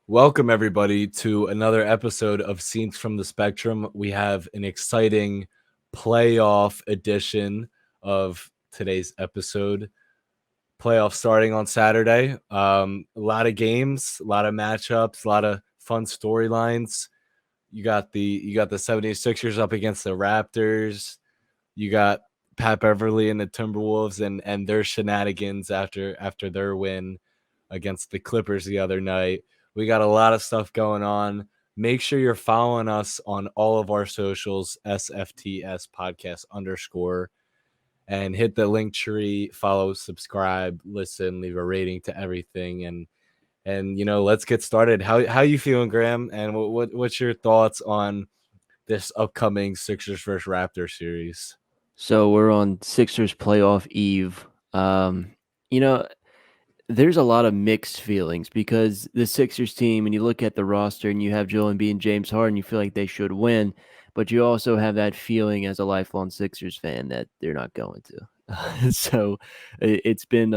Welcome, everybody, to another episode of Scenes from the Spectrum. We have an exciting playoff edition of today's episode. Playoff starting on Saturday. A lot of games, a lot of matchups, a lot of fun storylines. You got the 76ers up against the Raptors. You got Pat Beverly and the Timberwolves and their shenanigans after their win against the Clippers the other night. We got a lot of stuff going on. Make sure you're following us on all of our socials, SFTS podcast _, and hit the link tree, follow, subscribe, listen, leave a rating to everything. And let's get started. How you feeling, Graeme? And what's your thoughts on this upcoming Sixers versus Raptors series? So we're on Sixers playoff eve. You know, there's a lot of mixed feelings because the Sixers team, and you look at the roster and you have Joel Embiid and James Harden, you feel like they should win, but you also have that feeling as a lifelong Sixers fan that they're not going to. So it's been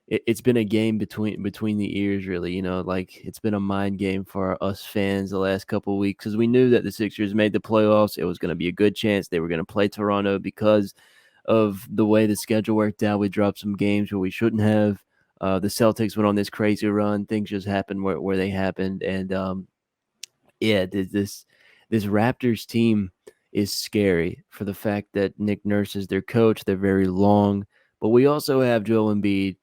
it's been a game between the ears, really. Like it's been a mind game for us fans the last couple of weeks because we knew that the Sixers made the playoffs. It was going to be a good chance they were going to play Toronto because of the way the schedule worked out. We dropped some games where we shouldn't have. The Celtics went on this crazy run. Things just happened where they happened, and this Raptors team is scary for the fact that Nick Nurse is their coach. They're very long, but we also have Joel Embiid.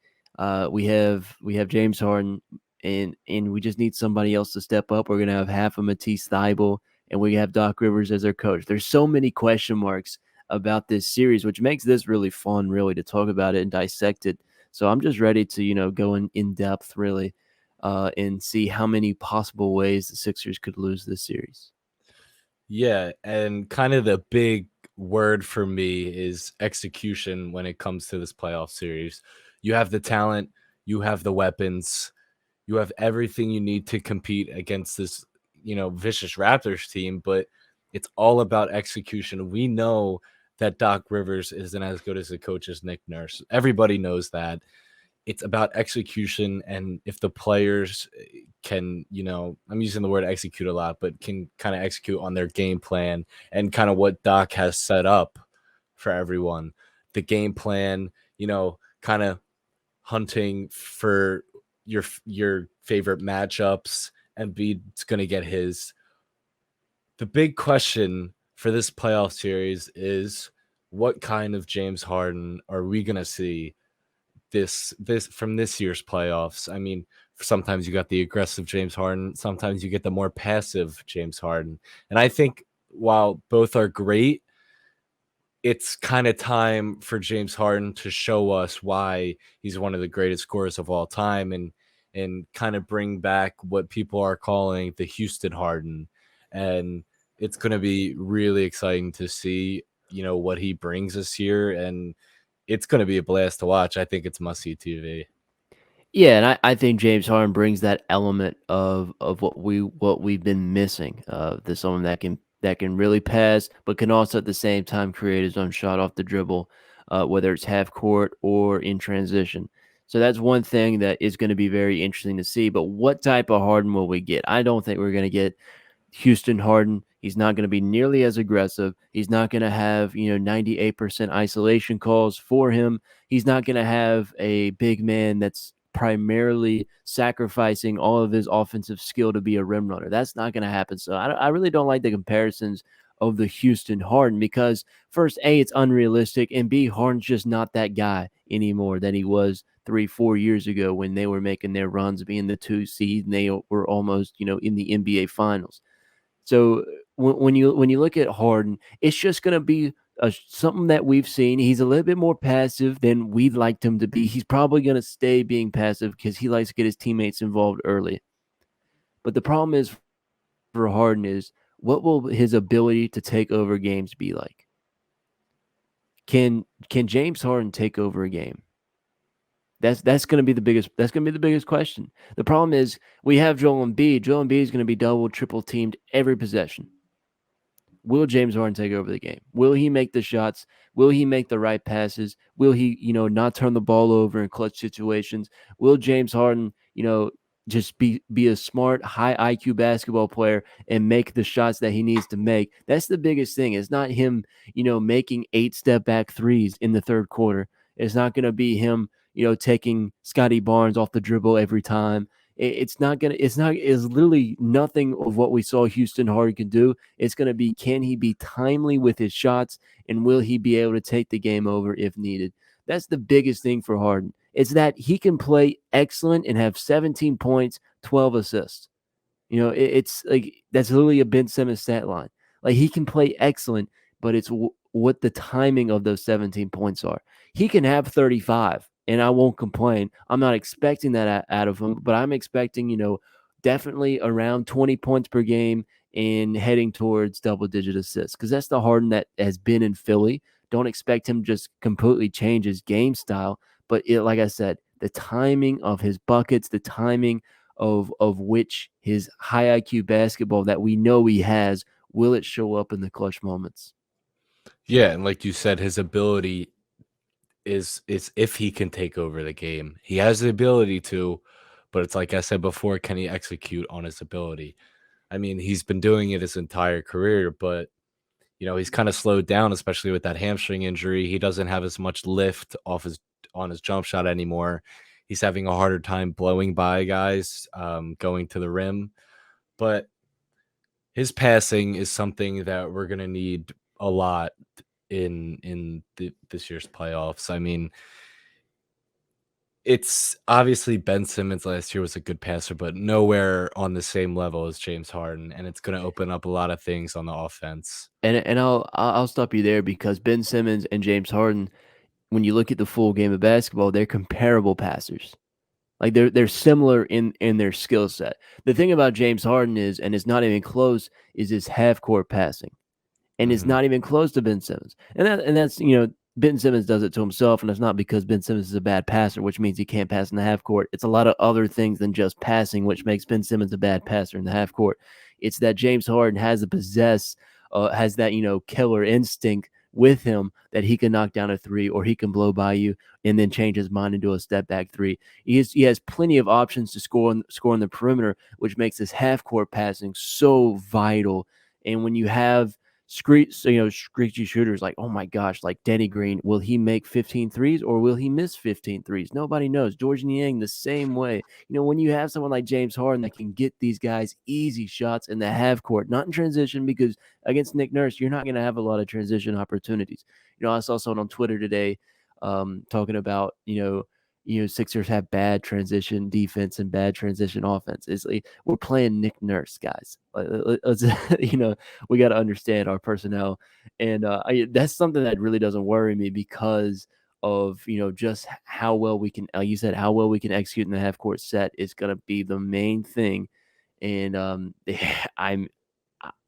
We have James Harden, and we just need somebody else to step up. We're gonna have half of Matisse Thybulle, and we have Doc Rivers as our coach. There's so many question marks about this series, which makes this really fun, really, to talk about it and dissect it. So I'm just ready to go in depth, really, and see how many possible ways the Sixers could lose this series. Yeah, and kind of the big word for me is execution when it comes to this playoff series. You have the talent, you have the weapons, you have everything you need to compete against this, vicious Raptors team, but it's all about execution. We know that Doc Rivers isn't as good as a coach as Nick Nurse. Everybody knows that. It's about execution, and if the players can, I'm using the word execute a lot, but can kind of execute on their game plan and kind of what Doc has set up for everyone. The game plan, kind of hunting for your favorite matchups, and Embiid's going to get his. The big question for this playoff series is what kind of James Harden are we going to see this from this year's playoffs? I mean, sometimes you got the aggressive James Harden, sometimes you get the more passive James Harden. And I think while both are great, it's kind of time for James Harden to show us why he's one of the greatest scorers of all time, and kind of bring back what people are calling the Houston Harden. And it's going to be really exciting to see, what he brings this year, and it's going to be a blast to watch. I think it's must-see TV. Yeah, and I think James Harden brings that element of what we've been missing. The someone that can really pass, but can also at the same time create his own shot off the dribble, whether it's half court or in transition. So that's one thing that is going to be very interesting to see. But what type of Harden will we get? I don't think we're going to get Houston Harden. He's not going to be nearly as aggressive. He's not going to have 98% isolation calls for him. He's not going to have a big man that's primarily sacrificing all of his offensive skill to be a rim runner. That's not going to happen. So I really don't like the comparisons of the Houston Harden because first, A, it's unrealistic, and B, Harden's just not that guy anymore that he was 3-4 years ago when they were making their runs, being the 2 seed, and they were almost in the NBA Finals. So when you look at Harden, it's just going to be something that we've seen. He's a little bit more passive than we'd liked him to be. He's probably going to stay being passive because he likes to get his teammates involved early. But the problem is for Harden is what will his ability to take over games be like? Can James Harden take over a game? That's going to be the biggest question. The problem is we have Joel Embiid. Joel Embiid is going to be double, triple teamed every possession. Will James Harden take over the game? Will he make the shots? Will he make the right passes? Will he, not turn the ball over in clutch situations? Will James Harden, just be a smart, high IQ basketball player and make the shots that he needs to make. That's the biggest thing. It's not him, making 8 step back threes in the third quarter. It's not going to be him, taking Scottie Barnes off the dribble every time. It's not gonna. It's literally nothing of what we saw Houston Harden can do. It's gonna be, can he be timely with his shots, and will he be able to take the game over if needed? That's the biggest thing for Harden. It's that he can play excellent and have 17 points, 12 assists. It's like that's literally a Ben Simmons stat line. Like, he can play excellent, but it's what the timing of those 17 points are. He can have 35, and I won't complain. I'm not expecting that out of him, but I'm expecting, definitely around 20 points per game and heading towards double-digit assists, because that's the Harden that has been in Philly. Don't expect him to just completely change his game style, but like I said, the timing of his buckets, the timing of which his high IQ basketball that we know he has, will it show up in the clutch moments? Yeah, and like you said, his ability is if he can take over the game. He has the ability to, but it's like I said before, can he execute on his ability? I mean, he's been doing it his entire career, but he's kind of slowed down, especially with that hamstring injury. He doesn't have as much lift on his jump shot anymore. He's having a harder time blowing by guys, going to the rim. But his passing is something that we're gonna need a lot in this year's playoffs. I mean, it's obviously Ben Simmons last year was a good passer, but nowhere on the same level as James Harden, and it's gonna open up a lot of things on the offense. And I'll stop you there, because Ben Simmons and James Harden, when you look at the full game of basketball, they're comparable passers. Like, they're similar in their skill set. The thing about James Harden is, and it's not even close, is his half court passing. And is Mhm. not even close to Ben Simmons. And that's Ben Simmons does it to himself, and it's not because Ben Simmons is a bad passer, which means he can't pass in the half court. It's a lot of other things than just passing, which makes Ben Simmons a bad passer in the half court. It's that James Harden has that killer instinct with him, that he can knock down a three, or he can blow by you and then change his mind into a step back three. He has plenty of options to score on the perimeter, which makes his half court passing so vital. And when you have screechy shooters like, oh my gosh, like Danny Green, will he make 15 threes, or will he miss 15 threes? Nobody knows. George Niang, the same way. When you have someone like James Harden that can get these guys easy shots in the half court, not in transition, because against Nick Nurse, you're not going to have a lot of transition opportunities. I saw someone on Twitter today talking about, Sixers have bad transition defense and bad transition offense. It's like, we're playing Nick Nurse, guys. Let's, we got to understand our personnel, and that's something that really doesn't worry me, because of just how well we can, like you said, how well we can execute in the half court set is going to be the main thing. And I'm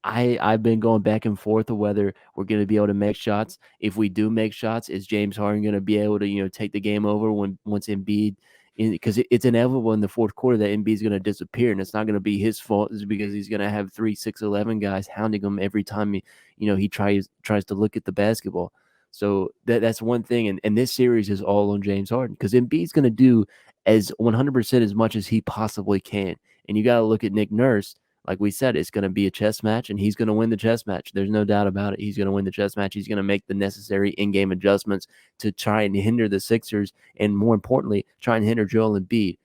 I've been going back and forth of whether we're going to be able to make shots. If we do make shots, is James Harden going to be able to take the game over once Embiid? Because it's inevitable in the fourth quarter that Embiid's going to disappear, and it's not going to be his fault. It's because he's going to have 3, 6, 11 guys hounding him every time he tries to look at the basketball. So that's one thing, and this series is all on James Harden, because Embiid's going to do as 100% as much as he possibly can. And you got to look at Nick Nurse. Like we said, it's going to be a chess match, and he's going to win the chess match. There's no doubt about it. He's going to win the chess match. He's going to make the necessary in-game adjustments to try and hinder the Sixers, and more importantly, try and hinder Joel Embiid.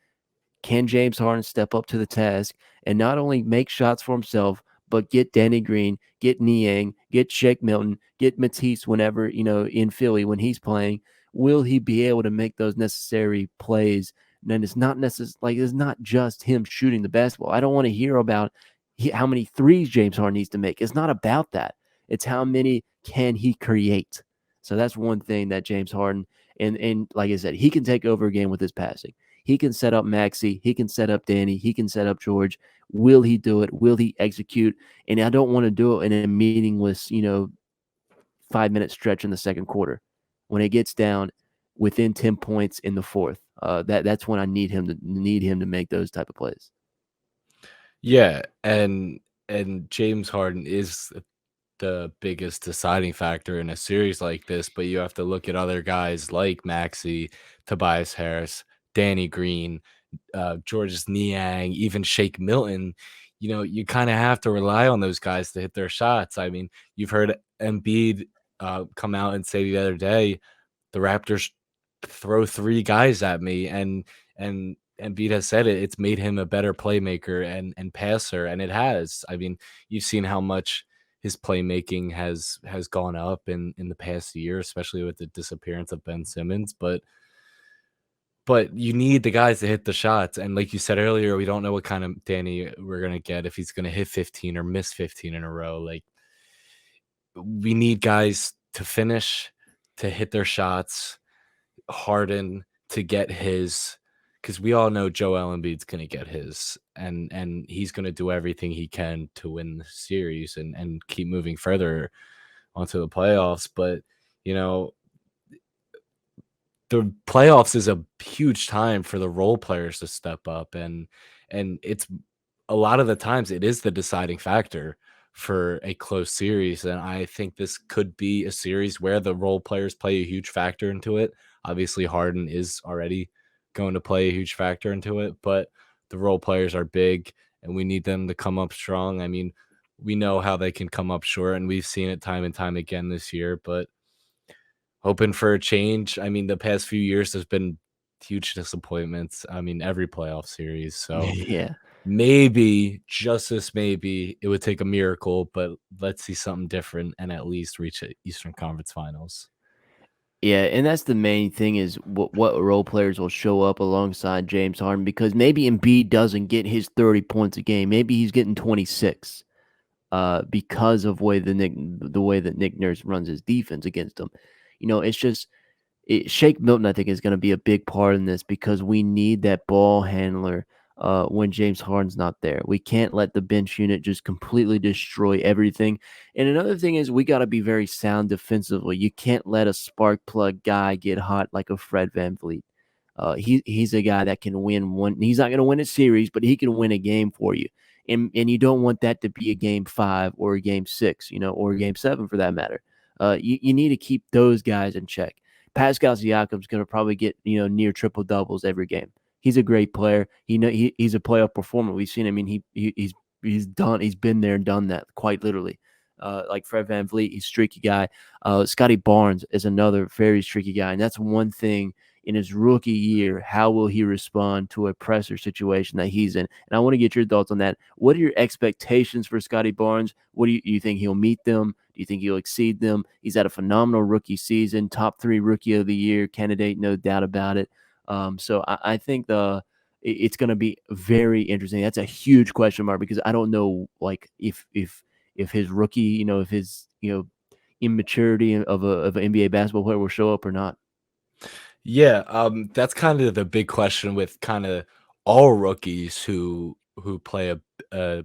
Can James Harden step up to the task and not only make shots for himself, but get Danny Green, get Niang, get Shake Milton, get Matisse whenever, in Philly when he's playing? Will he be able to make those necessary plays? And it's not it's not just him shooting the basketball. I don't want to hear about how many threes James Harden needs to make. It's not about that. It's how many can he create. So that's one thing that James Harden, and like I said, he can take over a game with his passing. He can set up Maxey. He can set up Danny. He can set up George. Will he do it? Will he execute? And I don't want to do it in a meaningless, 5-minute stretch in the second quarter. When it gets down within 10 points in the fourth, that's when I need him to make those type of plays. Yeah, and James Harden is the biggest deciding factor in a series like this, but you have to look at other guys like Maxey, Tobias Harris, Danny Green, Georges Niang, even Shake Milton, you kind of have to rely on those guys to hit their shots. I mean, you've heard Embiid come out and say the other day, the Raptors throw 3 guys at me, and Embiid has said it. It's made him a better playmaker and passer, and it has. I mean, you've seen how much his playmaking has gone up in the past year, especially with the disappearance of Ben Simmons. But you need the guys to hit the shots, and like you said earlier, we don't know what kind of Danny we're gonna get, if he's gonna hit 15 or miss 15 in a row. Like, we need guys to finish, to hit their shots, Harden to get his, because we all know Joel Embiid's gonna get his, and he's gonna do everything he can to win the series and keep moving further onto the playoffs. But you know, the playoffs is a huge time for the role players to step up, and it's a lot of the times it is the deciding factor for a close series. And I think this could be a series where the role players play a huge factor into it. Obviously, Harden is already going to play a huge factor into it, but the role players are big, and we need them to come up strong. I mean, we know how they can come up short, and we've seen it time and time again this year, but hoping for a change. I mean, the past few years there's been huge disappointments. I mean, every playoff series. So Yeah. maybe, just this maybe, it would take a miracle, but let's see something different and at least reach a Eastern Conference Finals. Yeah, and that's the main thing is what role players will show up alongside James Harden, because maybe Embiid doesn't get his 30 points a game. Maybe he's getting 26 because of the way that Nick Nurse runs his defense against him. It's just Shake Milton, I think, is going to be a big part in this, because we need that ball handler when James Harden's not there. We can't let the bench unit just completely destroy everything. And another thing is we got to be very sound defensively. You can't let a spark plug guy get hot like a Fred VanVleet. He's a guy that can win one. He's not going to win a series, but he can win a game for you. And you don't want that to be a game 5 or a game 6, or a game 7 for that matter. You need to keep those guys in check. Pascal Siakam's going to probably get near triple doubles every game. He's a great player. He's a playoff performer. We've seen. I mean, he's done. He's been there and done that quite literally. Like Fred VanVleet, he's a streaky guy. Scottie Barnes is another very streaky guy, and that's one thing in his rookie year. How will he respond to a pressure situation that he's in? And I want to get your thoughts on that. What are your expectations for Scottie Barnes? What do you think he'll meet them? Do you think he'll exceed them? He's had a phenomenal rookie season, top 3 rookie of the year candidate, no doubt about it. So I think it's going to be very interesting. That's a huge question mark, because I don't know, like, if his rookie, if his immaturity of an NBA basketball player will show up or not. Yeah, that's kind of the big question with kind of all rookies who play a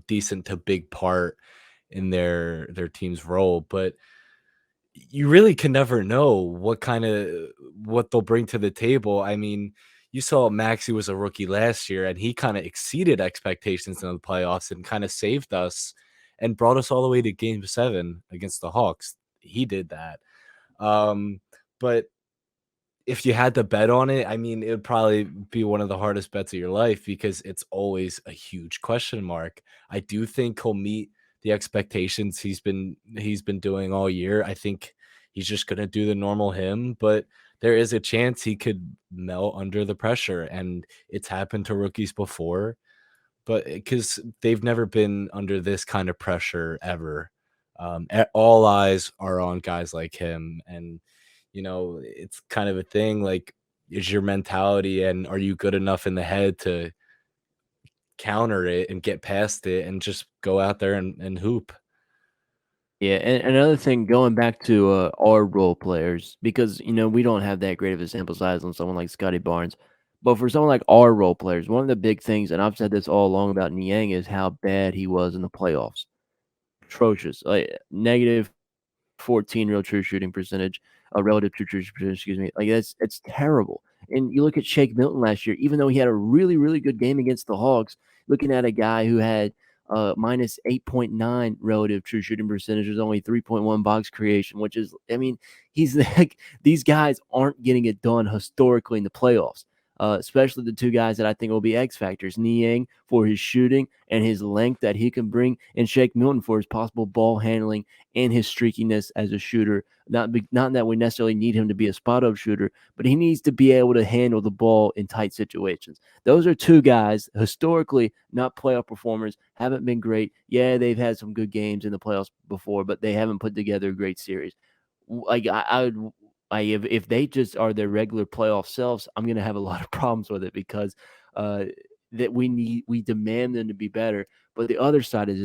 decent to big part in their team's role. But you really can never know what they'll bring to the table. I mean, you saw Maxey was a rookie last year, and he kind of exceeded expectations in the playoffs and kind of saved us and brought us all the way to Game 7 against the Hawks. He did that. But if you had to bet on it, I mean, it would probably be one of the hardest bets of your life, because it's always a huge question mark. I do think he'll meet the expectations he's been doing all year. I think he's just going to do the normal him, but there is a chance he could melt under the pressure, and it's happened to rookies before, but because they've never been under this kind of pressure ever. All eyes are on guys like him, and it's kind of a thing. Like, is your mentality and are you good enough in the head to counter it and get past it and just go out there and hoop? Yeah, and another thing, going back to our role players, because we don't have that great of a sample size on someone like Scottie Barnes, but for someone like our role players, one of the big things, and I've said this all along about Niang, is how bad he was in the playoffs. Atrocious, like negative 14 real true shooting percentage, a relative true shooting percentage, excuse me. Like it's terrible. And you look at Shake Milton last year, even though he had a really, really good game against the Hawks, looking at a guy who had minus 8.9 relative true shooting percentage, is only 3.1 box creation, which is, I mean, he's like, these guys aren't getting it done historically in the playoffs. especially the two guys that I think will be X factors: Niang for his shooting and his length that he can bring, and Shake Milton for his possible ball handling and his streakiness as a shooter. Not that we necessarily need him to be a spot-up shooter, but he needs to be able to handle the ball in tight situations. Those are two guys, historically not playoff performers, haven't been great. Yeah, they've had some good games in the playoffs before, but they haven't put together a great series. Like I would, if they just are their regular playoff selves, I'm gonna have a lot of problems with it because uh, that we demand them to be better. But the other side of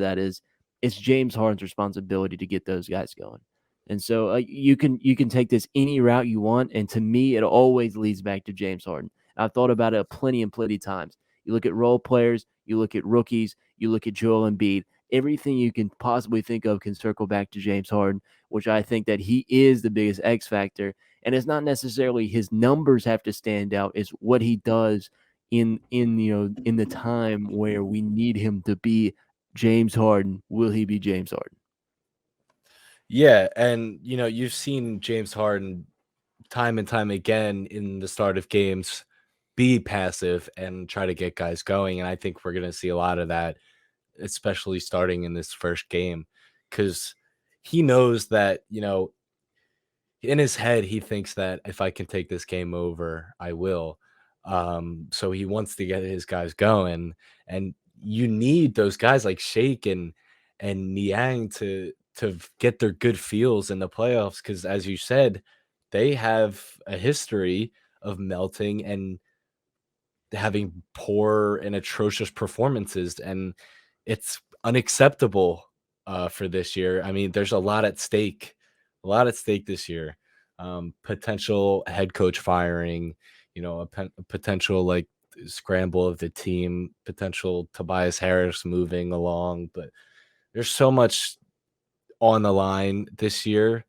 that is it's James Harden's responsibility to get those guys going. And so you can take this any route you want, and to me, it always leads back to James Harden. I've thought about it plenty and plenty times. You look at role players, you look at rookies, you look at Joel Embiid. Everything you can possibly think of can circle back to James Harden, which I think that he is the biggest X factor. And it's not necessarily his numbers have to stand out; it's what he does in the time where we need him to be James Harden. Will he be James Harden? Yeah, and you've seen James Harden time and time again in the start of games be passive and try to get guys going, and I think we're going to see a lot of that, especially starting in this first game, because he knows that in his head he thinks that if I can take this game over, I will. So he wants to get his guys going, and you need those guys like Shake and Niang to get their good feels in the playoffs, because as you said, they have a history of melting and having poor and atrocious performances, and it's unacceptable for this year. I mean, there's a lot at stake this year. Potential head coach firing, a potential like scramble of the team, potential Tobias Harris moving along, but there's so much on the line this year.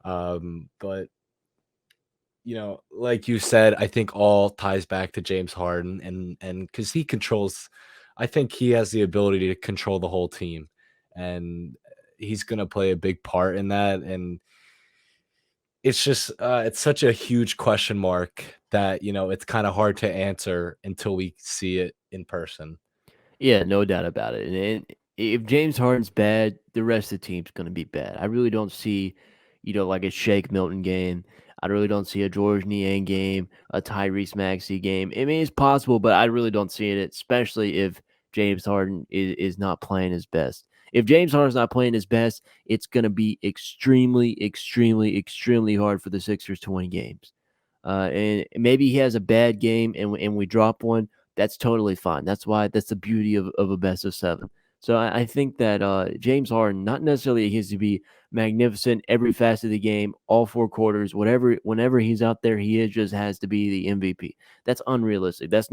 But like you said, I think all ties back to James Harden, and because he controls, I think he has the ability to control the whole team, and he's gonna play a big part in that. And it's just it's such a huge question mark that it's kind of hard to answer until we see it in person. Yeah, no doubt about it. And if James Harden's bad, the rest of the team's going to be bad. I really don't see, like a Shake Milton game. I really don't see a George Niang game, a Tyrese Maxey game. I mean, it's possible, but I really don't see it, especially if James Harden is not playing his best. If James Harden's not playing his best, it's going to be extremely, extremely, extremely hard for the Sixers to win games. And maybe he has a bad game and we drop one. That's totally fine. That's the beauty of a best of seven. So I think that James Harden, not necessarily he has to be magnificent every facet of the game, all four quarters, whenever he's out there, just has to be the MVP. That's unrealistic. That's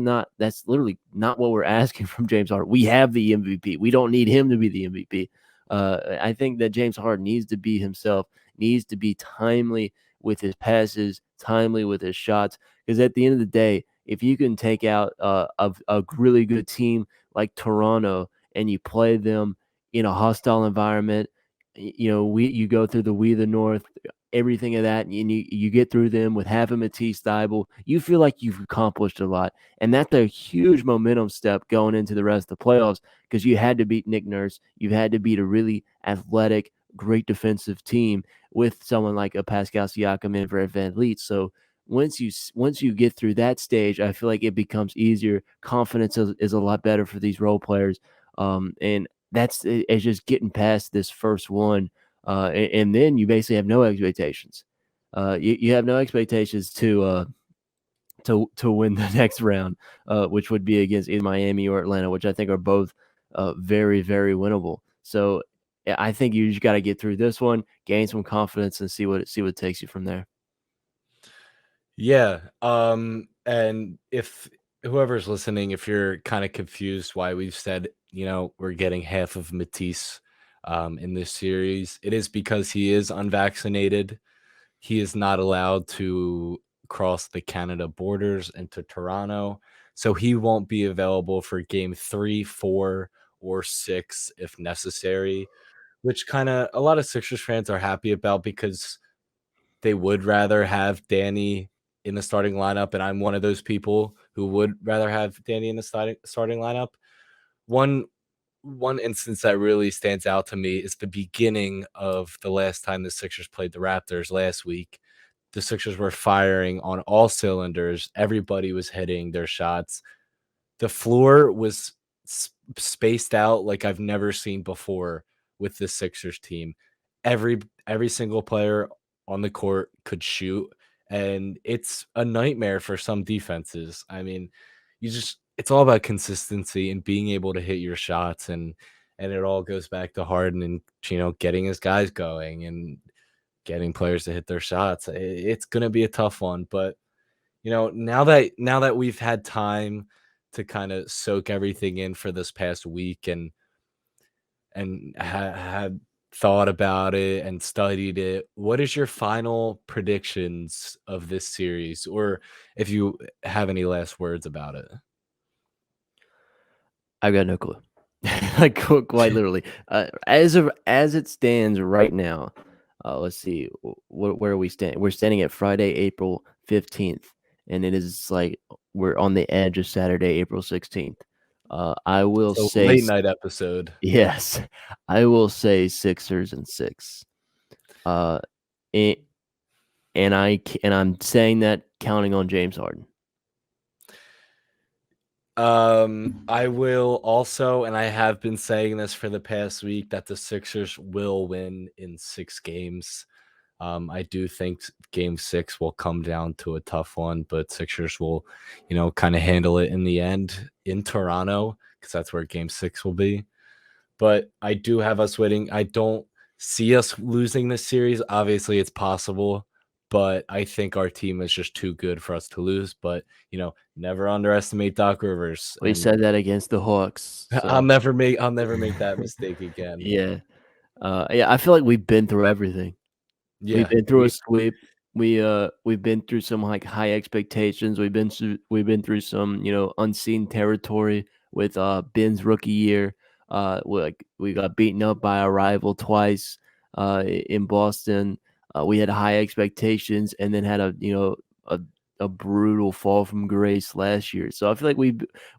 literally not what we're asking from James Harden. We have the MVP. We don't need him to be the MVP. I think that James Harden needs to be himself, needs to be timely with his passes, timely with his shots. Because at the end of the day, if you can take out a really good team like Toronto and you play them in a hostile environment, you go through the North, everything of that, and you get through them with half a Matisse Thybulle, you feel like you've accomplished a lot, and that's a huge momentum step going into the rest of the playoffs because you had to beat Nick Nurse, you had to beat a really athletic, great defensive team with someone like a Pascal Siakam and Fred VanVleet. So once you get through that stage, I feel like it becomes easier. Confidence is a lot better for these role players, and it's just getting past this first one, and then you basically have no expectations. You have no expectations to win the next round, which would be against either Miami or Atlanta, which I think are both very, very winnable. So I think you just got to get through this one, gain some confidence, and see what takes you from there. Yeah. And if whoever's listening, if you're kind of confused why we've said, we're getting half of Matisse in this series, it is because he is unvaccinated. He is not allowed to cross the Canada borders into Toronto. So he won't be available for game 3, 4, or 6 if necessary, which kind of a lot of Sixers fans are happy about because they would rather have Danny in the starting lineup, and I'm one of those people who would rather have Danny in the starting lineup. One one instance that really stands out to me is the beginning of the last time the Sixers played the Raptors last week. The Sixers were firing on all cylinders. Everybody was hitting their shots. The floor was spaced out like I've never seen before with the Sixers team. Every single player on the court could shoot, and it's a nightmare for some defenses. I mean, it's all about consistency and being able to hit your shots, and it all goes back to Harden and getting his guys going and getting players to hit their shots. It's going to be a tough one, but now that we've had time to kind of soak everything in for this past week and had thought about it and studied it, what is your final predictions of this series, or if you have any last words about it? I've got no clue. Like quite literally, as it stands right now, let's see, where are we standing? We're standing at Friday, April 15th, and it is like we're on the edge of Saturday, April 16th. I will So say late night episode. yes, I will say Sixers and 6. Uh, and I'm saying that counting on James Harden. I will also, and I have been saying this for the past week, that the Sixers will win in 6 games. I do think game 6 will come down to a tough one, but Sixers will, kind of handle it in the end in Toronto, because that's where game 6 will be. But I do have us winning. I don't see us losing this series. Obviously, it's possible, but I think our team is just too good for us to lose. But never underestimate Doc Rivers, We and said that against the Hawks, I'll so never make that mistake again. yeah. Yeah, I feel like we've been through everything. We've Yeah, been through a sweep. We've been through some like high expectations. We've been through some unseen territory with Ben's rookie year. We got beaten up by a rival twice in Boston. We had high expectations and then had a a brutal fall from grace last year. So I feel like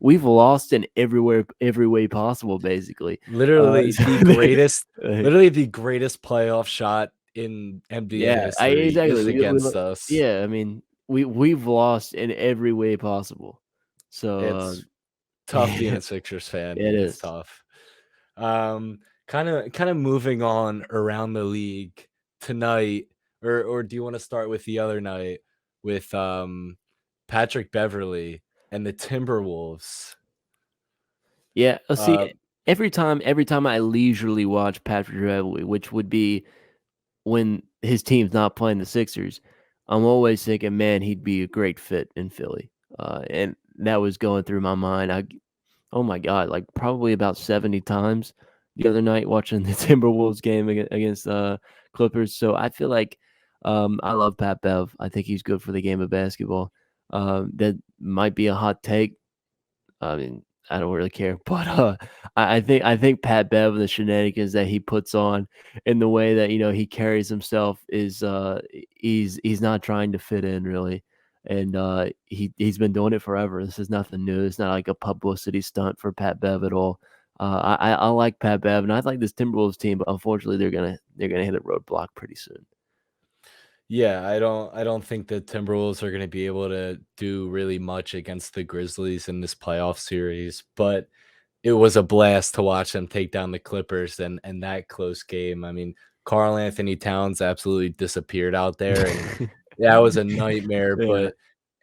we've lost in every way possible, basically. literally So the greatest, literally the greatest playoff shot in NBA yeah, I history exactly. is against us. Yeah, I mean, we've lost in every way possible. So, It's tough being it a Sixers fan. It's is. tough. Kind of moving on around the league tonight, or do you want to start with the other night with Patrick Beverly and the Timberwolves? Yeah, let's see, Uh, every time I leisurely watch Patrick Beverley, which would be when his team's not playing the Sixers, I'm always thinking, man, he'd be a great fit in Philly. And that was going through my mind. Oh my god, like probably about 70 times the other night watching the Timberwolves game against Clippers. So I feel like I love Pat Bev. I think he's good for the game of basketball. That might be a hot take. I mean, I don't really care, but I think Pat Bev and the shenanigans that he puts on and the way that he carries himself is he's not trying to fit in really, and he's been doing it forever. This is nothing new. It's not like a publicity stunt for Pat Bev at all. I like Pat Bev and I like this Timberwolves team, but unfortunately they're gonna hit a roadblock pretty soon. yeah, I don't think the Timberwolves are going to be able to do really much against the Grizzlies in this playoff series, but it was a blast to watch them take down the Clippers and that close game. I mean, Karl Anthony Towns absolutely disappeared out there, and that was a nightmare. Yeah, But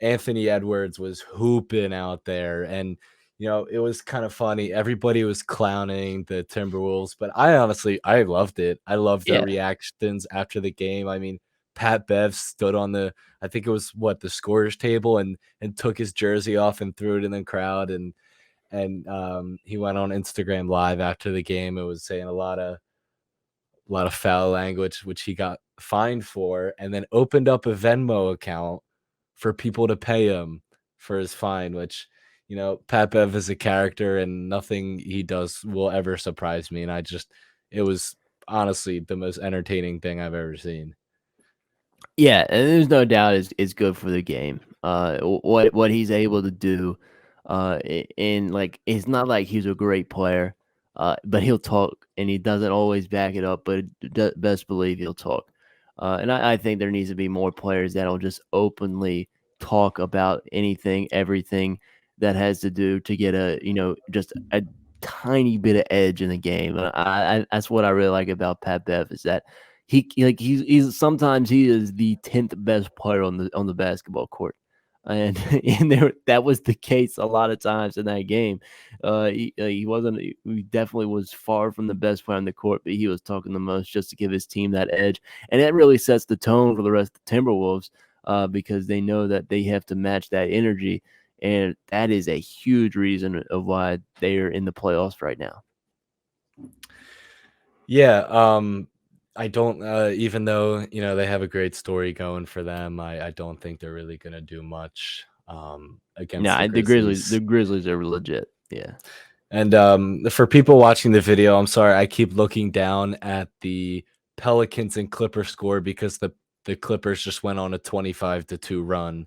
Anthony Edwards was hooping out there, and it was kind of funny. Everybody was clowning the Timberwolves, but I loved it. I loved their yeah, reactions after the game. I mean, Pat Bev stood on I think it was the scorers table, and took his jersey off and threw it in the crowd, and he went on Instagram Live after the game. It was saying a lot of foul language, which he got fined for, and then opened up a Venmo account for people to pay him for his fine. Which Pat Bev is a character, and nothing he does will ever surprise me. And it was honestly the most entertaining thing I've ever seen. Yeah, and there's no doubt it's good for the game. What he's able to do, in like it's not like he's a great player, but he'll talk and he doesn't always back it up. But best believe he'll talk. And I think there needs to be more players that'll just openly talk about anything, everything that has to do to get just a tiny bit of edge in the game. That's what I really like about Pat Bev is that he's sometimes he is the 10th best player on the basketball court. And and that was the case a lot of times in that game. He wasn't. He definitely was far from the best player on the court, but he was talking the most just to give his team that edge, and that really sets the tone for the rest of the Timberwolves, because they know that they have to match that energy, and that is a huge reason of why they are in the playoffs right now. Yeah, I don't even though, they have a great story going for them, I don't think they're really gonna do much against the Yeah, Grizzlies. the Grizzlies are legit. Yeah. And for people watching the video, I'm sorry, I keep looking down at the Pelicans and Clippers score because the Clippers just went on a 25-2 run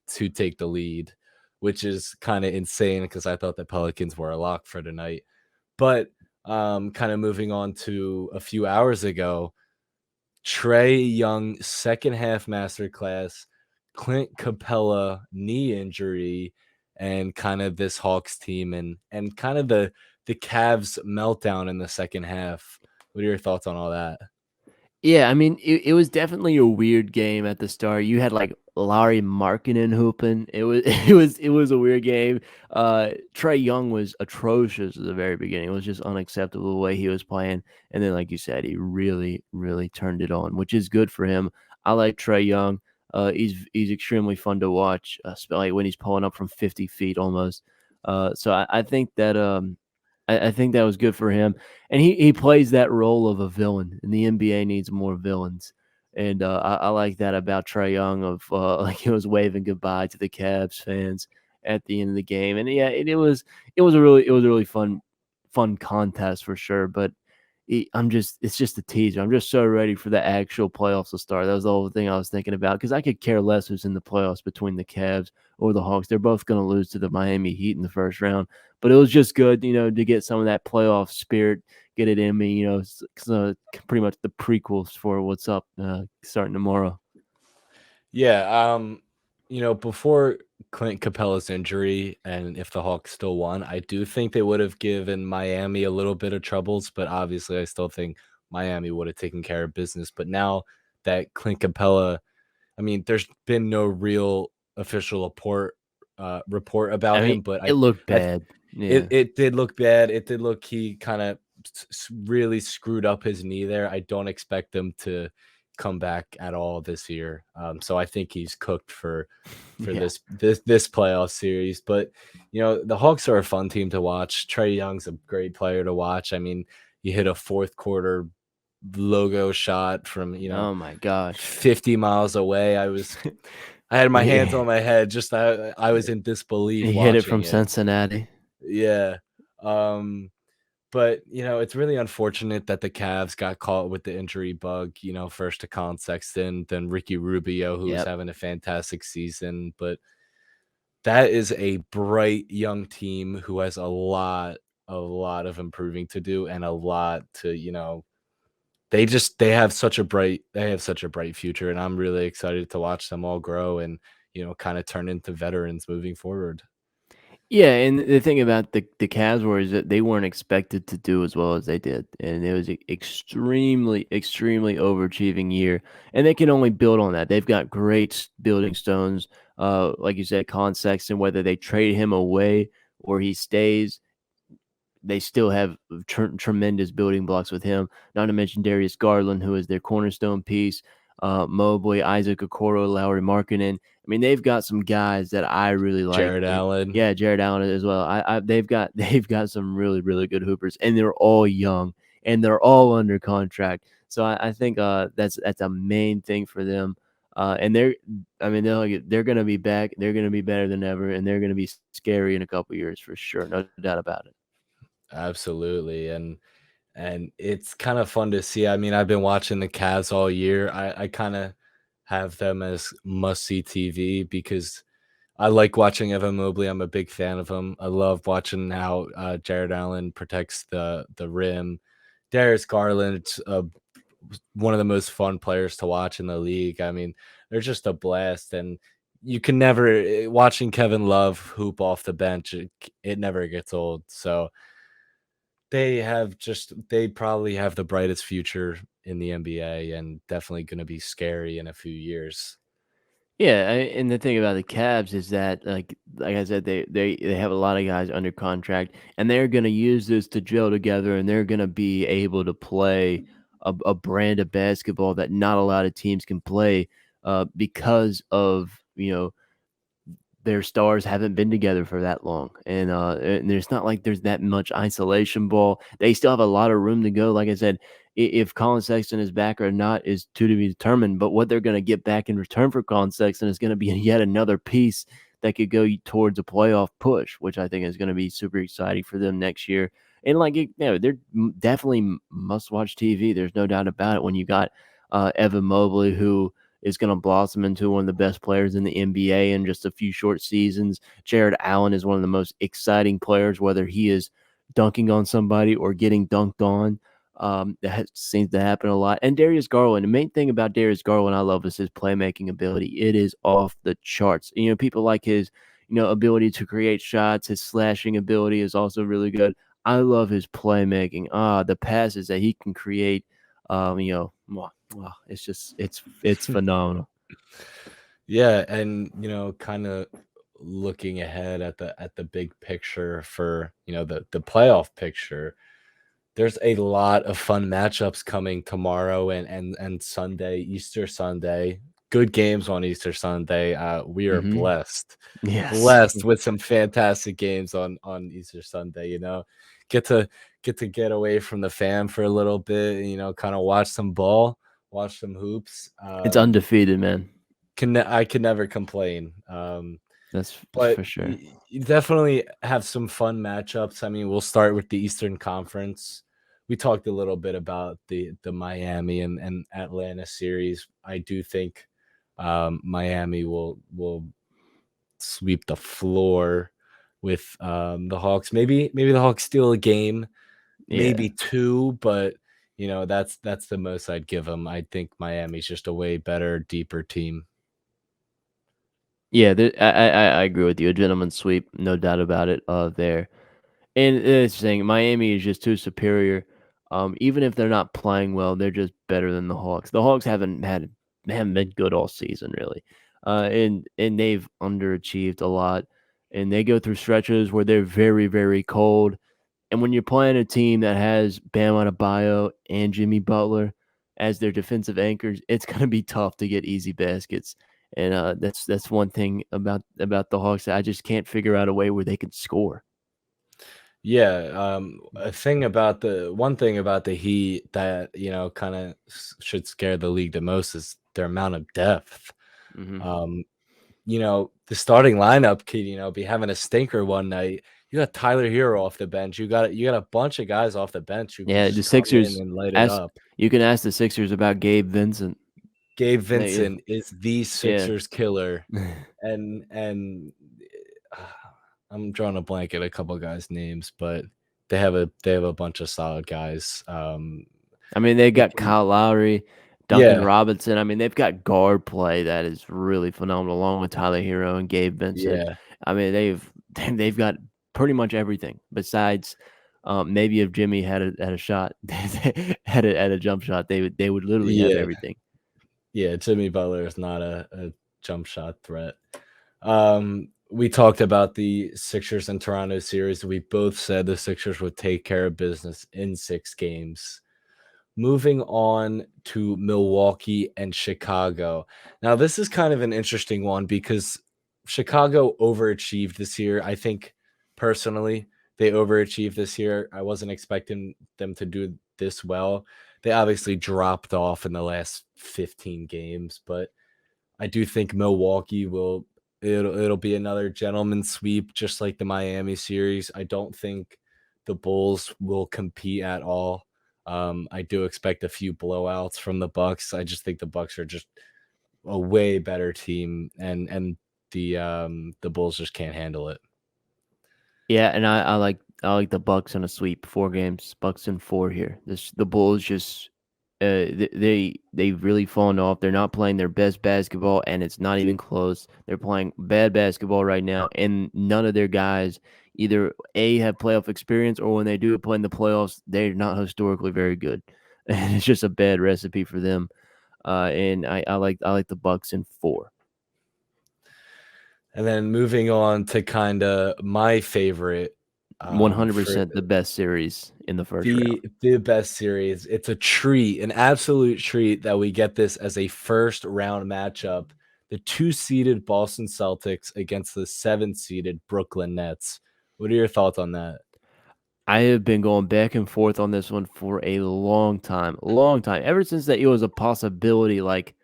to take the lead, which is kind of insane because I thought the Pelicans were a lock for tonight. But kind of moving on to a few hours ago, Trey Young second half masterclass, Clint Capella knee injury, and kind of this Hawks team and kind of the Cavs meltdown in the second half. What are your thoughts on all that? Yeah, I mean, it was definitely a weird game at the start. You had like Larry Markkinen hooping. It was it was a weird game. Trey Young was atrocious at the very beginning. It was just unacceptable the way he was playing. And then, like you said, he really, really turned it on, which is good for him. I like Trey Young. He's extremely fun to watch, especially when he's pulling up from 50 feet almost. So I think that I think that was good for him, and he plays that role of a villain, and the NBA needs more villains. And I like that about Trey Young of like he was waving goodbye to the Cavs fans at the end of the game, and yeah, it was a really fun contest for sure. But it's just a teaser. I'm just so ready for the actual playoffs to start. That was the whole thing I was thinking about because I could care less who's in the playoffs between the Cavs or the Hawks. They're both going to lose to the Miami Heat in the first round. But it was just good, to get some of that playoff spirit, get it in me. Pretty much the prequels for what's up starting tomorrow. Yeah, before Clint Capella's injury, and if the Hawks still won, I do think they would have given Miami a little bit of troubles, but obviously I still think Miami would have taken care of business. But now that Clint Capella, I mean, there's been no real official report I about mean, him, but it looked I bad. Yeah. it did look bad. It did look he kind of really screwed up his knee there. I don't expect him to come back at all this year. So I think he's cooked for Yeah. this playoff series. But the Hawks are a fun team to watch. Trey Young's a great player to watch. I mean, he hit a fourth quarter logo shot from Oh my gosh. 50 miles away. I had my hands Yeah. on my head. Just I was in disbelief He hit it watching from it. Cincinnati. Yeah. But it's really unfortunate that the Cavs got caught with the injury bug, first to Colin Sexton, then Ricky Rubio, who's Yep. having a fantastic season. But that is a bright young team who has a lot of improving to do and a lot to, they have such a bright future. And I'm really excited to watch them all grow and, kind of turn into veterans moving forward. Yeah, and the thing about the Cavs were is that they weren't expected to do as well as they did, and it was extremely, extremely overachieving year, and they can only build on that. They've got great building stones, like you said, Colin Sexton. Whether they trade him away or he stays, they still have tremendous building blocks with him. Not to mention Darius Garland, who is their cornerstone piece. Mobley, Isaac Okoro, Lowry Markkinen. I mean, they've got some guys that I really like. Jared And Allen. yeah, Jared Allen as well. They've got they've got some really really good hoopers, and they're all young and they're all under contract. So I think that's a main thing for them. And they're going to be back. They're going to be better than ever, and they're going to be scary in a couple years for sure. No doubt about it. Absolutely. And it's kind of fun to see. I mean, I've been watching the Cavs all year. I kind of have them as must-see TV because I like watching Evan Mobley. I'm a big fan of him. I love watching how Jared Allen protects the rim. Darius Garland, one of the most fun players to watch in the league. I mean, they're just a blast, and you can never watching Kevin Love hoop off the bench. It never gets old. So they probably have the brightest future in the NBA, and definitely going to be scary in a few years. Yeah, and the thing about the Cavs is that, like I said, they have a lot of guys under contract, and they're going to use this to gel together, and they're going to be able to play a brand of basketball that not a lot of teams can play, because of their stars haven't been together for that long, and there's not like there's that much isolation ball. They still have a lot of room to go. Like I said, if Colin Sexton is back or not is to be determined. But what they're going to get back in return for Colin Sexton is going to be yet another piece that could go towards a playoff push, which I think is going to be super exciting for them next year. And they're definitely must-watch TV. There's no doubt about it. When you got Evan Mobley, who is going to blossom into one of the best players in the NBA in just a few short seasons. Jared Allen is one of the most exciting players, whether he is dunking on somebody or getting dunked on. That seems to happen a lot. And Darius Garland, the main thing about Darius Garland I love is his playmaking ability. It is off the charts. People like his, ability to create shots. His slashing ability is also really good. I love his playmaking. The passes that he can create. Wow, it's phenomenal. Yeah, and kind of looking ahead at the big picture for the playoff picture. There's a lot of fun matchups coming tomorrow and Sunday, Easter Sunday. Good games on Easter Sunday. We are Mhm. blessed, Yes. blessed with some fantastic games on Easter Sunday. Get to get away from the fam for a little bit. Kind of watch some ball, watch some hoops. It's undefeated, man. I can never complain. That's But for sure. you definitely have some fun matchups. I mean, we'll start with the Eastern Conference. We talked a little bit about the Miami and Atlanta series. I do think Miami will sweep the floor with the Hawks. Maybe the Hawks steal a game, Yeah. maybe two, but that's the most I'd give them. I think Miami's just a way better, deeper team. Yeah, I agree with you. A gentleman's sweep, no doubt about it, there. And it's the thing, Miami is just too superior. Even if they're not playing well, they're just better than the Hawks. The Hawks haven't been good all season, really. And they've underachieved a lot. And they go through stretches where they're very, very cold. And when you're playing a team that has Bam Adebayo and Jimmy Butler as their defensive anchors, it's going to be tough to get easy baskets. And that's one thing about the Hawks that I just can't figure out a way where they can score. Yeah, one thing about the Heat that kind of should scare the league the most is their amount of depth. Hmm. Um, the starting lineup could be having a stinker one night. You got Tyler Hero off the bench. You got a bunch of guys off the bench who can Yeah, the just come in Sixers and light it ask up. you can ask the Sixers about Gabe Vincent. Gabe They, Vincent is the yeah. Sixers killer, and uh, I'm drawing a blank at a couple guys' names, but they have a bunch of solid guys. I mean, they We got can, Kyle Lowry, Duncan yeah, Robinson. I mean, they've got guard play that is really phenomenal, along with Tyler Hero and Gabe Vincent. yeah, I mean, they've got pretty much everything besides maybe if Jimmy had a shot, had a jump shot, they would literally have yeah, everything. yeah. Jimmy Butler is not a jump shot threat. We talked about the Sixers and Toronto series. We both said the Sixers would take care of business in 6 games. Moving on to Milwaukee and Chicago. Now, this is kind of an interesting one because Chicago overachieved this year. I think personally, they overachieved this year. I wasn't expecting them to do this well. They obviously dropped off in the last 15 games, but I do think Milwaukee it'll be another gentleman's sweep just like the Miami series. I don't think the Bulls will compete at all. I do expect a few blowouts from the Bucks. I just think the Bucks are just a way better team, and the Bulls just can't handle it. Yeah, and I like the Bucks in a sweep, 4 games, Bucks in 4 here. The Bulls just they've really fallen off. They're not playing their best basketball, and it's not even close. They're playing bad basketball right now, and none of their guys either have playoff experience, or when they do play in the playoffs, they're not historically very good, and it's just a bad recipe for them. And I like the Bucks in 4. And then moving on to kind of my favorite for 100% the best series in the first round. the best series. It's a treat, an absolute treat that we get this as a first round matchup. The 2-seeded Boston Celtics against the 7-seeded Brooklyn Nets. What are your thoughts on that? I have been going back and forth on this one for a long time, long time. Ever since that it was a possibility like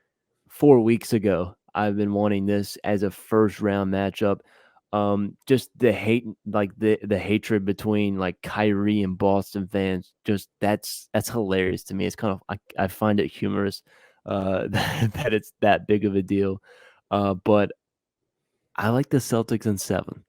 4 weeks ago, I've been wanting this as a first round matchup. Just the hate, like the hatred between like Kyrie and Boston fans, just that's hilarious to me. It's kind of I find it humorous that it's that big of a deal. But I like the Celtics in 7.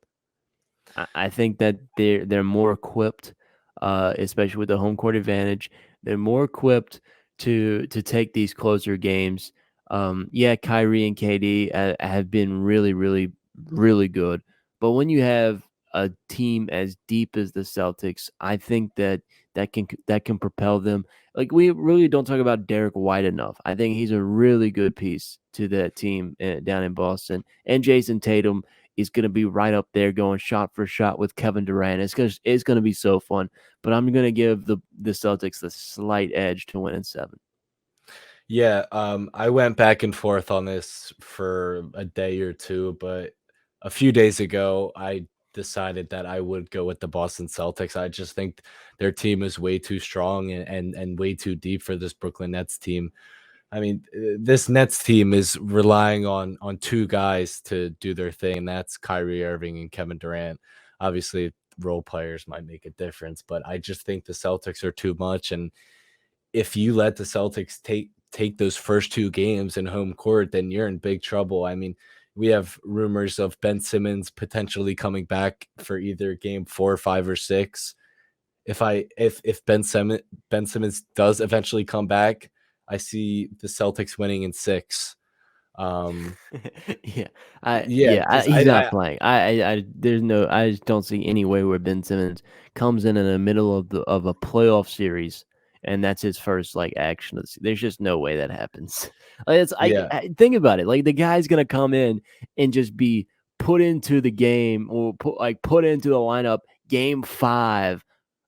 I think that they're more equipped, especially with the home court advantage. They're more equipped to take these closer games. Yeah, Kyrie and KD have been really, really, really good. But when you have a team as deep as the Celtics, I think that can propel them. Like we really don't talk about Derek White enough. I think he's a really good piece to that team down in Boston. And Jason Tatum is going to be right up there going shot for shot with Kevin Durant. It's going to be so fun. But I'm going to give the Celtics the slight edge to win in 7. Yeah, I went back and forth on this for a day or two, but a few days ago, I decided that I would go with the Boston Celtics. I just think their team is way too strong and way too deep for this Brooklyn Nets team. I mean, this Nets team is relying on 2 guys to do their thing, and that's Kyrie Irving and Kevin Durant. Obviously, role players might make a difference, but I just think the Celtics are too much, and if you let the Celtics take those first 2 games in home court, then you're in big trouble. I mean, we have rumors of Ben Simmons potentially coming back for either game 4, 5, or 6. If Ben Simmons does eventually come back, I see the Celtics winning in 6. Um, Yeah, yeah, just he's not I playing. There's no. I just don't see any way where Ben Simmons comes in the middle of a playoff series, and that's his first like action. There's just no way that happens. Like it's yeah. I think about it. Like the guy's gonna come in and just be put into the game or put into the lineup game 5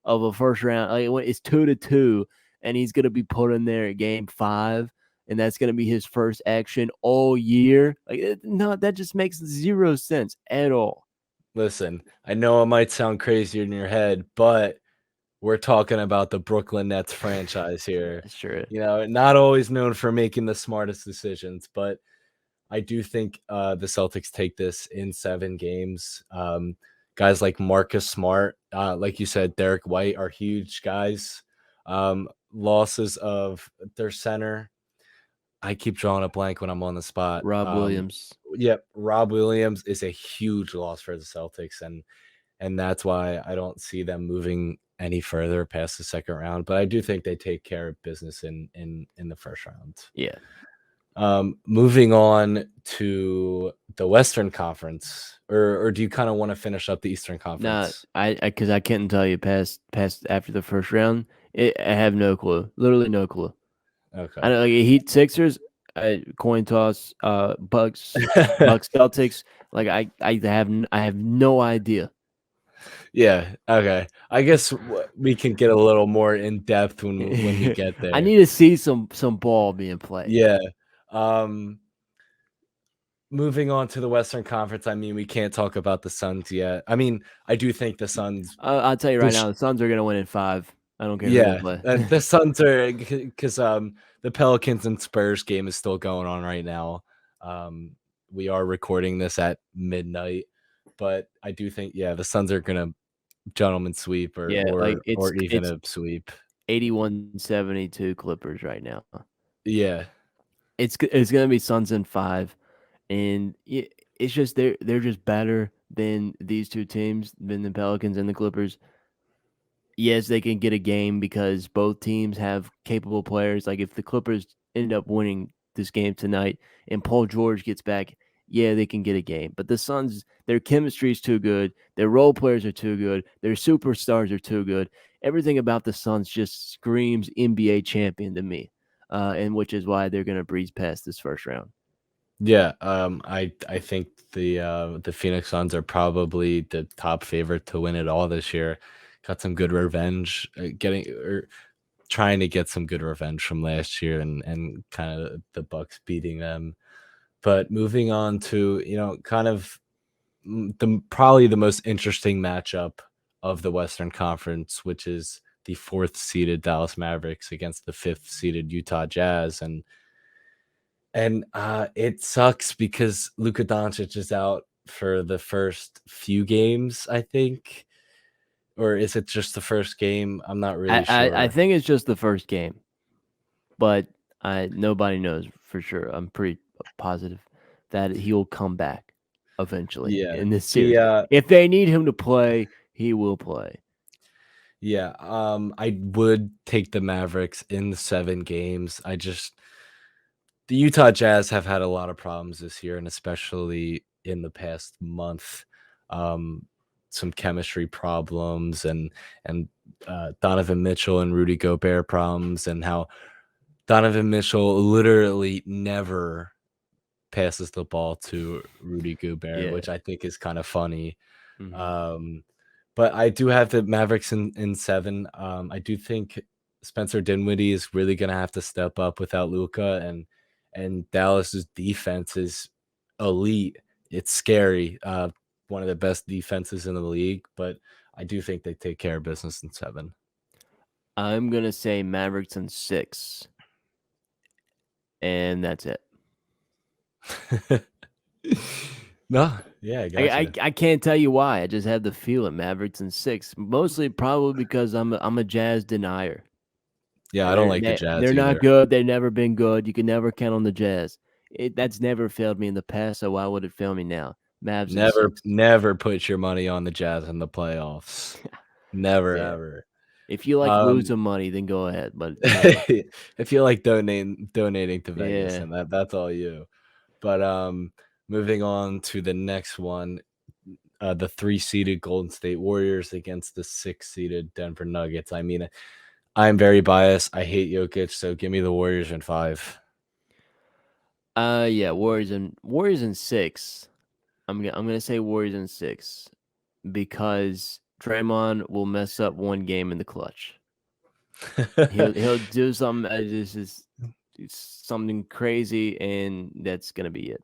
of a first round. Like when it's 2-2, and he's gonna be put in there at game 5, and that's going to be his first action all year. Like, no, that just makes 0 sense at all. Listen, I know it might sound crazy in your head, but we're talking about the Brooklyn Nets franchise here. That's true. You know, not always known for making the smartest decisions, but I do think the Celtics take this in 7 games. Guys like Marcus Smart, like you said, Derek White are huge guys. Losses of their center. I keep drawing a blank when I'm on the spot. Rob Williams. Yep, Rob Williams is a huge loss for the Celtics, and that's why I don't see them moving any further past the second round. But I do think they take care of business in the first round. Yeah. Moving on to the Western Conference, or do you kind of want to finish up the Eastern Nah, Conference? because I couldn't tell you past after the first round. I have no clue. Literally no clue. I Okay. know like Heat Sixers, coin toss, Bucks Celtics. Like I have no idea. Yeah. Okay. I guess we can get a little more in depth when we get I there. need to see some ball being played. Yeah. Um, Moving on to the Western Conference, I mean, we can't talk about the Suns yet. I mean, I do think the Suns. I'll tell you right This, now, the Suns are going to win in 5. I don't care who they yeah, play. the Suns are because the Pelicans and Spurs game is still going on right now. Um, we are recording this at midnight, but I do think the Suns are gonna gentleman sweep or Yeah, like or or even it's a sweep. 81-72 Clippers right now. Yeah. It's gonna be Suns in 5, and it's just they're just better than these two teams, than the Pelicans and the Clippers. Yes, they can get a game because both teams have capable players. Like if the Clippers end up winning this game tonight and Paul George gets back, yeah, they can get a game. But the Suns, their chemistry is too good. Their role players are too good. Their superstars are too good. Everything about the Suns just screams NBA champion to me, and which is why they're going to breeze past this first round. Yeah, I think the Phoenix Suns are probably the top favorite to win it all this year. Got some good revenge, getting or trying to get some good revenge from last year, and kind of the Bucks beating them. But moving on to kind of probably the most interesting matchup of the Western Conference, which is the fourth seeded Dallas Mavericks against the fifth seeded Utah Jazz, and it sucks because Luka Doncic is out for the first few games, I think. Or is it just the first game? I'm not really I sure. think it's just the first game, but nobody knows for sure. I'm pretty positive that he'll come back eventually Yeah. in this The series. If they need him to play, he will play. Yeah, I would take the Mavericks in the 7 games. The Utah Jazz have had a lot of problems this year, and especially in the past month. Um, some chemistry problems and Donovan Mitchell and Rudy Gobert problems, and how Donovan Mitchell literally never passes the ball to Rudy Gobert, Yeah. which I think is kind of funny. Mhm. Um, but I do have the Mavericks in 7. I do think Spencer Dinwiddie is really gonna have to step up without Luka, and Dallas's defense is elite. It's scary. One of the best defenses in the league, but I do think they take care of business in 7. I'm gonna say Mavericks in 6, and that's it. No, yeah, I I, got I you. I can't tell you why. I just had the feeling Mavericks in 6. Mostly probably because I'm a Jazz denier. Yeah, I don't They're like the they're Jazz not either. good. They've never been good. You can never count on the Jazz. That's never failed me in the past. So why would it fail me now? Mavs in Never, 6. never put your money on the Jazz in the playoffs. Never, Yeah. ever. If you like Um, losing money, then go ahead. But never. if you like donating to Vegas, Yeah. and that's all you. But moving on to the next one, the 3 seeded Golden State Warriors against the 6 seeded Denver Nuggets. I mean, I'm very biased. I hate Jokic, so give me the Warriors in 5. Yeah. Warriors in 6. I'm gonna say Warriors in 6 because Draymond will mess up one game in the clutch. He'll do something. This is something crazy, and that's gonna be it.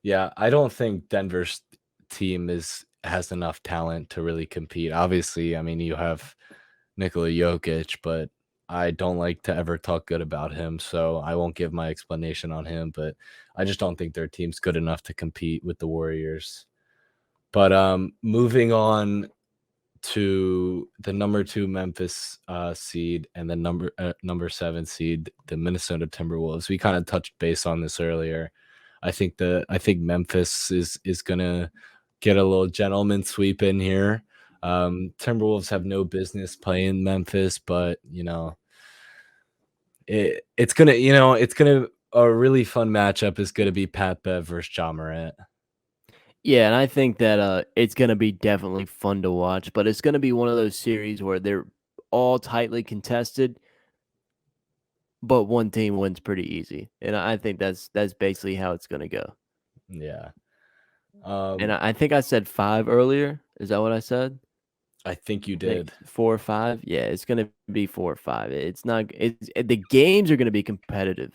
Yeah, I don't think Denver's team has enough talent to really compete. Obviously, I mean, you have Nikola Jokic, but I don't like to ever talk good about him, so I won't give my explanation on him, but I just don't think their team's good enough to compete with the Warriors. But moving on to the number 2 Memphis seed and the number 7 seed, the Minnesota Timberwolves. We kind of touched base on this earlier. I think Memphis is gonna get a little gentleman sweep in here. Timberwolves have no business playing Memphis, but it's gonna a really fun matchup is gonna be Pat Bev versus Ja Morant. Yeah, and I think that it's gonna be definitely fun to watch, but it's gonna be one of those series where they're all tightly contested, but one team wins pretty easy, and I think that's basically how it's gonna go. Yeah. And Um, I think I said 5 earlier. Is that what I said? I think you I think did. 4 or 5. Yeah, it's gonna be 4 or 5. It's not. It's the games are gonna be competitive,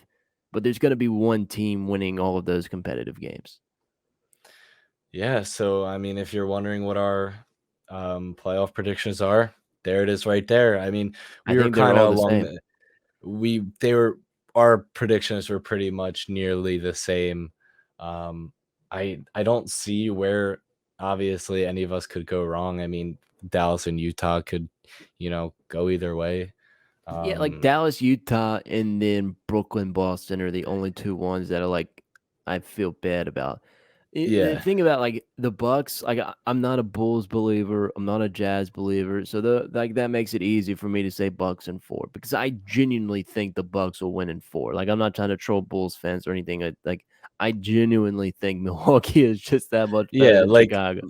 but there's gonna be one team winning all of those competitive games. Yeah, so I mean, if you're wondering what our playoff predictions are, there it is right there. I mean, I we were think they're kind all of the along same. the we they were our predictions were pretty much nearly the same. Um, I don't see where obviously any of us could go wrong. I mean, Dallas and Utah could, go either way. Yeah, like Um, Dallas, Utah, and then Brooklyn, Boston are the only two ones that are like I feel bad about. The yeah, thing about like the Bucks, like I'm not a Bulls believer, I'm not a Jazz believer, so that makes it easy for me to say Bucks in 4 because I genuinely think the Bucks will win in 4. Like I'm not trying to troll Bulls fans or anything. I genuinely think Milwaukee is just that much better yeah. than Like Chicago.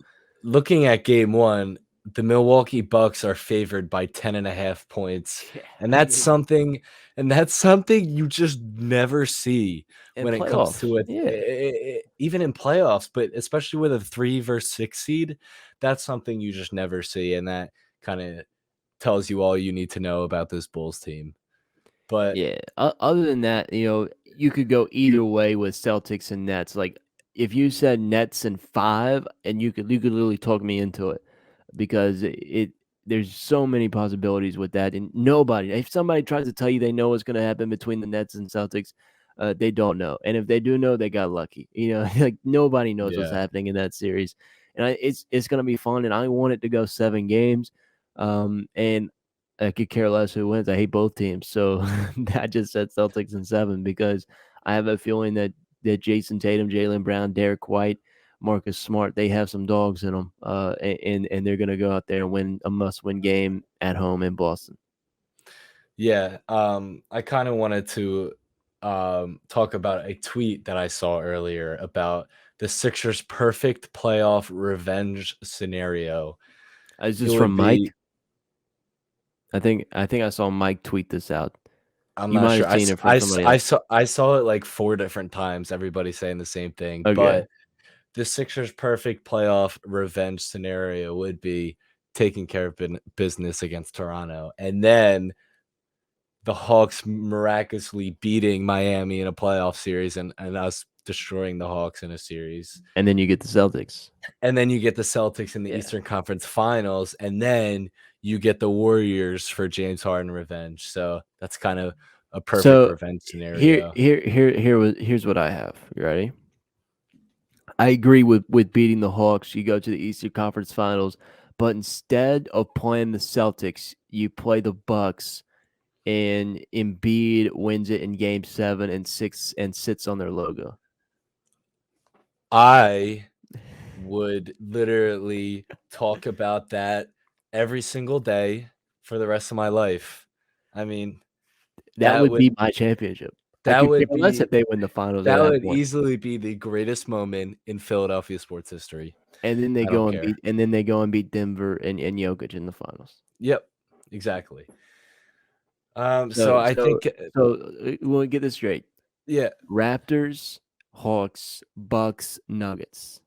looking at game one, the Milwaukee Bucks are favored by 10.5 points. Yeah, And I that's mean, something, and that's something you just never see in when it comes playoffs, to it, yeah. even in playoffs, but especially with a 3 versus 6 seed, that's something you just never see. And that kind of tells you all you need to know about this Bulls team. But Yeah. Other than that, you could go either way with Celtics and Nets. Like if you said Nets and 5, and you could literally talk me into it because there's so many possibilities with that, and nobody. If somebody tries to tell you they know what's going to happen between the Nets and Celtics, they don't know, and if they do know, they got lucky. Like nobody knows what's yeah, happening in that series, and it's going to be fun, and I want it to go 7 games. And I could care less who wins. I hate both teams. So I just said Celtics in 7 because I have a feeling that Jason Tatum, Jaylen Brown, Derek White, Marcus Smart, they have some dogs in them, and they're gonna go out there and win a must-win game at home in Boston. yeah. I kind of wanted to talk about a tweet that I saw earlier about the Sixers' perfect playoff revenge scenario. Is It this would from be, Mike? I think I saw Mike tweet this out. I'm You not might sure. have seen it from somebody else. I saw it like 4 different times, everybody saying the same thing. Okay, But the Sixers' perfect playoff revenge scenario would be taking care of business against Toronto, and then the Hawks miraculously beating Miami in a playoff series, and us destroying the Hawks in a series. and then you get the Celtics. And then you get the Celtics in the Yeah. Eastern Conference Finals, and then you get the Warriors for James Harden revenge. So that's kind of a perfect So revenge here, scenario. here, here, here's what I have. You ready? I agree with beating the Hawks. You go to the Eastern Conference Finals, but instead of playing the Celtics, you play the Bucks, and Embiid wins it in Game 7 and 6 and sits on their logo. I would literally talk about that every single day for the rest of my life. I mean, That that would would be my championship. I that could would care less be if they win the finals at that that would point. easily be the greatest moment in Philadelphia sports history. And then they I don't go and care. beat Denver and Jokic in the finals. Yep, exactly. So So I so think, so we'll get this straight. yeah, Raptors, Hawks, Bucks, Nuggets.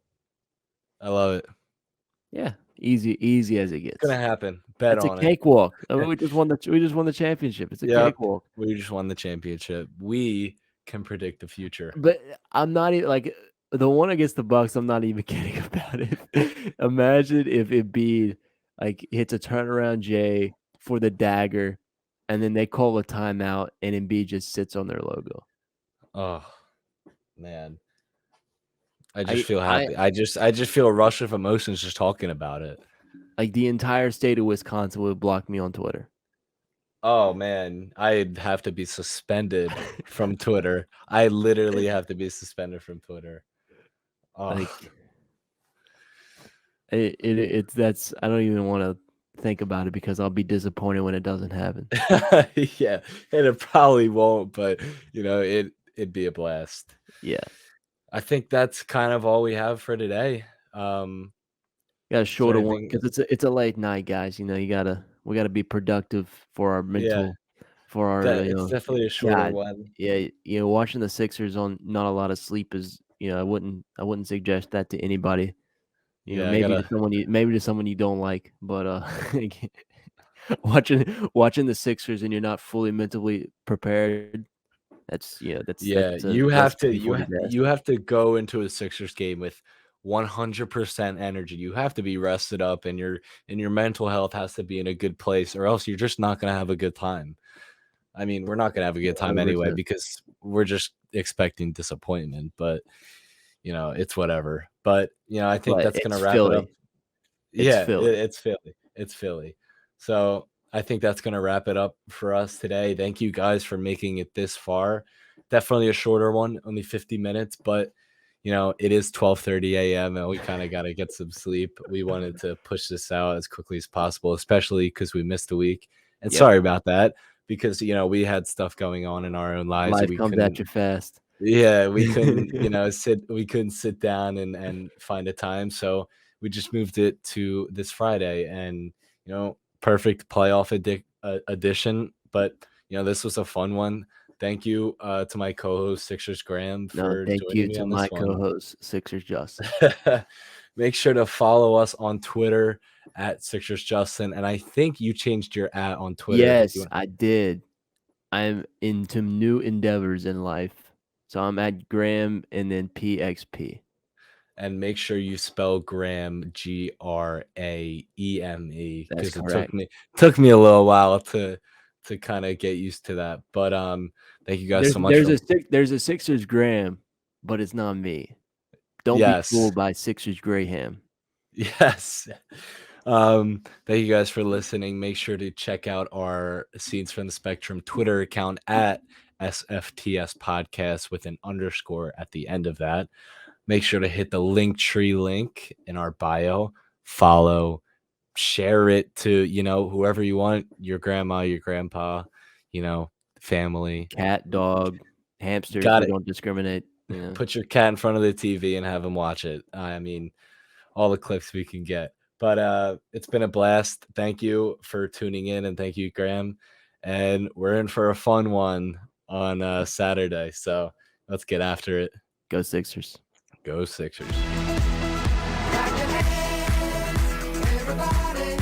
I love it. Yeah, easy as it It's gonna gets. happen. Bet That's a on it. cakewalk. I mean, we just won the championship. It's a Yep, cakewalk. we just won the championship. We can predict the future. But I'm not even like the one against the Bucks. I'm not even kidding about it. Imagine if Embiid like hits a turnaround J for the dagger, and then they call a timeout, and Embiid just sits on their logo. Oh man, I just I feel I happy. I just feel a rush of emotions just talking about it. like the entire state of Wisconsin would block me on Twitter. Oh man, I'd have to be suspended from Twitter. I literally have to be suspended from Twitter. Oh, Like it's that's I don't even want to think about it because I'll be disappointed when it doesn't happen. yeah, and it probably won't, but it'd be a blast. Yeah. I think that's kind of all we have for today. Um, Got a is there shorter one anything? because it's a late night, guys. We gotta be productive for our Yeah, mental, for our that it's definitely a shorter God, one. yeah, watching the Sixers on not a lot of sleep is I wouldn't suggest that to anybody. Yeah, I Maybe gotta. to someone you don't like, but watching the Sixers and you're not fully mentally prepared. Yeah, That's a recipe for you disaster. have to go into a Sixers game with 100% energy. You have to be rested up, and your mental health has to be in a good place, or else you're just not gonna have a good time. I mean, we're not gonna have a good time anyway 100%. because we're just expecting disappointment. But it's whatever. But I think But that's gonna it's wrap it up. Philly. It's Yeah, Philly. it's Philly. It's Philly. So I think that's going to wrap it up for us today. Thank you guys for making it this far. Definitely a shorter one, only 50 minutes, but it is 12:30 a.m. and we kind of got to get some sleep. We wanted to push this out as quickly as possible, especially because we missed a week. And Yep. sorry about that because we had stuff going on in our own lives. Life We comes at couldn't you fast. Yeah, we couldn't, we couldn't sit down and find a time. So we just moved it to this Friday and, perfect playoff edition. But, this was a fun one. Thank you to my co-host Sixers Graham No, for thank joining you me to on my this one. co-host, Sixers Justin. Make sure to follow us on Twitter at SixersJustin. And I think you changed your @ on Twitter. Yes, I did. I'm into new endeavors in life. So I'm at Graeme and then PXP. And make sure you spell Graeme Graeme That's because it correct. took me a little while to kind of get used to that. But thank you guys so much There's for a SixersGraeme, but it's not me. Don't be yes. fooled by SixersGraeme. Yes. Thank you guys for listening. Make sure to check out our Scenes from the Spectrum Twitter account at SFTS Podcast with an underscore at the end of that. Make sure to hit the Linktree link in our bio, follow, share it to, whoever you want, your grandma, your grandpa, family. Cat, dog, hamster, if Got we it. don't discriminate. Put your cat in front of the TV and have him watch it. I mean, all the clicks we can get. But it's been a blast. Thank you for tuning in, and thank you, Graeme. And we're in for a fun one on Saturday. So let's get after it. Go Sixers. Go Sixers. Clap your hands, everybody.